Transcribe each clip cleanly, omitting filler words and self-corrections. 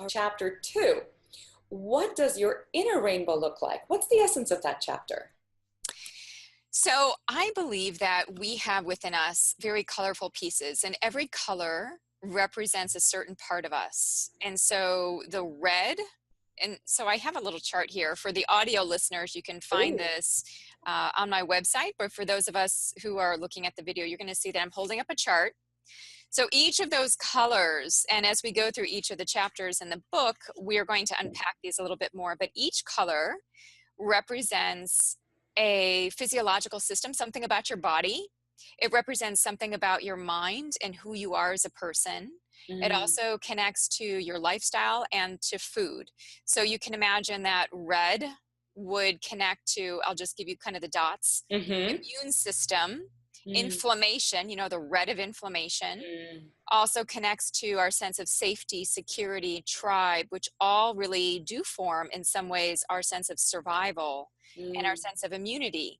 chapter 2. What does your inner rainbow look like? What's the essence of that chapter? So I believe that we have within us very colorful pieces, and every color represents a certain part of us. And so the red, and so I have a little chart here for the audio listeners. You can find this on my website, but for those of us who are looking at the video, you're going to see that I'm holding up a chart. So each of those colors, and as we go through each of the chapters in the book, we're going to unpack these a little bit more, but each color represents a physiological system, something about your body. It represents something about your mind and who you are as a person. It also connects to your lifestyle and to food. So you can imagine that red would connect to, I'll just give you kind of the dots, immune system, inflammation, you know, the red of inflammation, also connects to our sense of safety, security, tribe, which all really do form in some ways our sense of survival and our sense of immunity.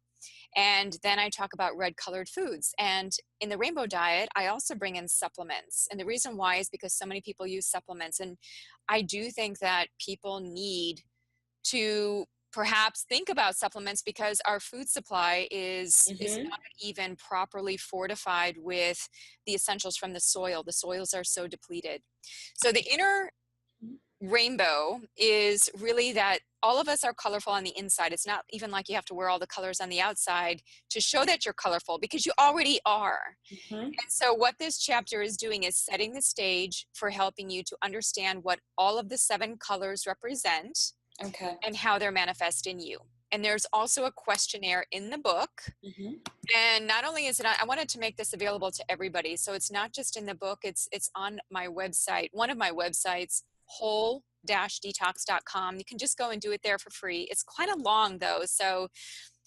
And then I talk about red colored foods. And in the rainbow diet, I also bring in supplements. And the reason why is because so many people use supplements. And I do think that people need to perhaps think about supplements because our food supply is not even properly fortified with the essentials from the soil. The soils are so depleted. So the inner rainbow is really that all of us are colorful on the inside. It's not even like you have to wear all the colors on the outside to show that you're colorful, because you already are. And so what this chapter is doing is setting the stage for helping you to understand what all of the 7 colors represent. And how they're manifest in you. And there's also a questionnaire in the book. And not only is it, I wanted to make this available to everybody. So it's not just in the book, it's on my website, one of my websites, whole-detox.com. You can just go and do it there for free. It's quite a long though. So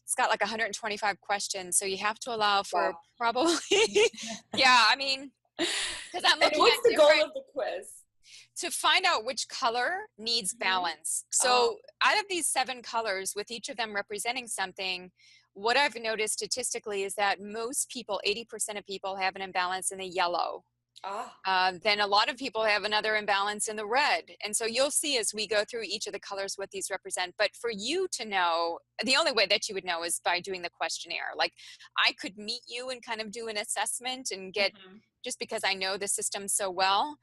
it's got like 125 questions. So you have to allow for probably, yeah, I mean, because I'm looking what's the goal of the quiz? To find out which color needs balance. So out of these 7 colors, with each of them representing something, what I've noticed statistically is that most people, 80% of people, have an imbalance in the yellow. Then a lot of people have another imbalance in the red. And so you'll see as we go through each of the colors what these represent. But for you to know, the only way that you would know is by doing the questionnaire. Like I could meet you and kind of do an assessment and get, just because I know the system so well.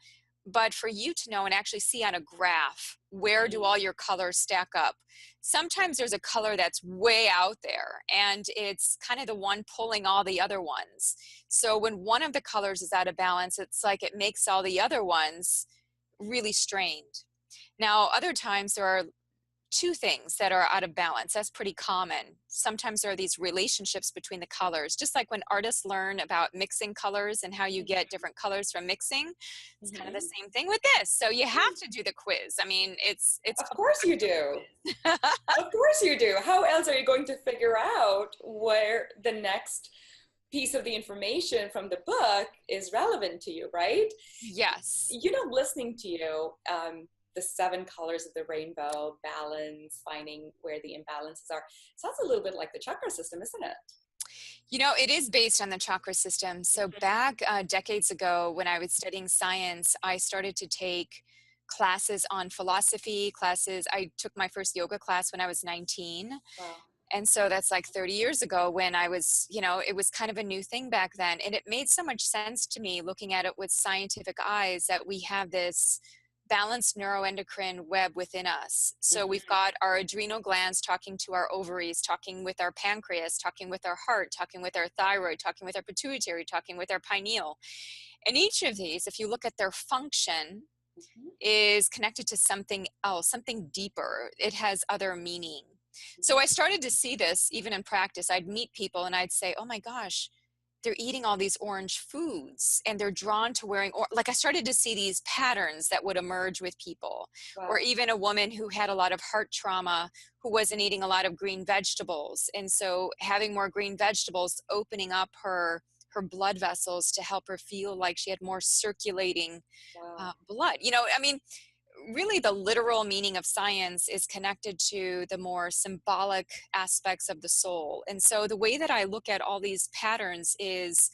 But for you to know and actually see on a graph, where do all your colors stack up? Sometimes there's a color that's way out there and it's kind of the one pulling all the other ones. So when one of the colors is out of balance, it's like it makes all the other ones really strained. Now, other times there are 2 things that are out of balance. That's pretty common. Sometimes there are these relationships between the colors, just like when artists learn about mixing colors and how you get different colors from mixing. It's kind of the same thing with this. So you have to do the quiz. I mean, it's of course you do. Of course you do. How else are you going to figure out where the next piece of the information from the book is relevant to you, right? Yes. You know, listening to you, the 7 colors of the rainbow, balance, finding where the imbalances are. Sounds a little bit like the chakra system, isn't it? You know, it is based on the chakra system. So back decades ago when I was studying science, I started to take classes on philosophy, classes. I took my first yoga class when I was 19. Wow. And so that's like 30 years ago when I was, you know, it was kind of a new thing back then. And it made so much sense to me looking at it with scientific eyes that we have this balanced neuroendocrine web within us. So we've got our adrenal glands talking to our ovaries, talking with our pancreas, talking with our heart, talking with our thyroid, talking with our pituitary, talking with our pineal. And each of these, if you look at their function, is connected to something else, something deeper. It has other meaning. So I started to see this even in practice. I'd meet people and I'd say, oh my gosh, they're eating all these orange foods and they're drawn to wearing, like I started to see these patterns that would emerge with people. Or even a woman who had a lot of heart trauma, who wasn't eating a lot of green vegetables. And so having more green vegetables, opening up her blood vessels to help her feel like she had more circulating blood. You know, I mean, really the literal meaning of science is connected to the more symbolic aspects of the soul. And so the way that I look at all these patterns is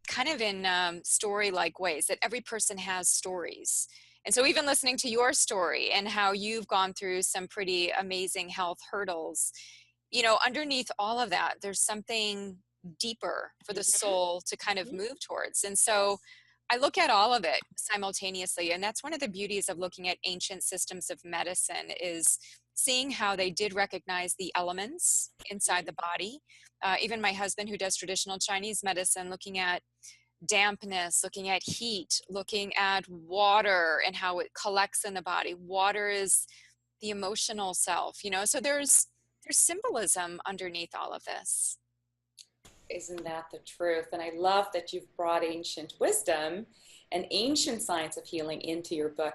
kind of in story-like ways, that every person has stories. And so even listening to your story and how you've gone through some pretty amazing health hurdles, you know, underneath all of that, there's something deeper for the soul to kind of move towards. And so I look at all of it simultaneously. And that's one of the beauties of looking at ancient systems of medicine, is seeing how they did recognize the elements inside the body. Even my husband, who does traditional Chinese medicine, looking at dampness, looking at heat, looking at water and how it collects in the body. Water is the emotional self, you know, so there's symbolism underneath all of this. Isn't that the truth? And I love that you've brought ancient wisdom and ancient science of healing into your book.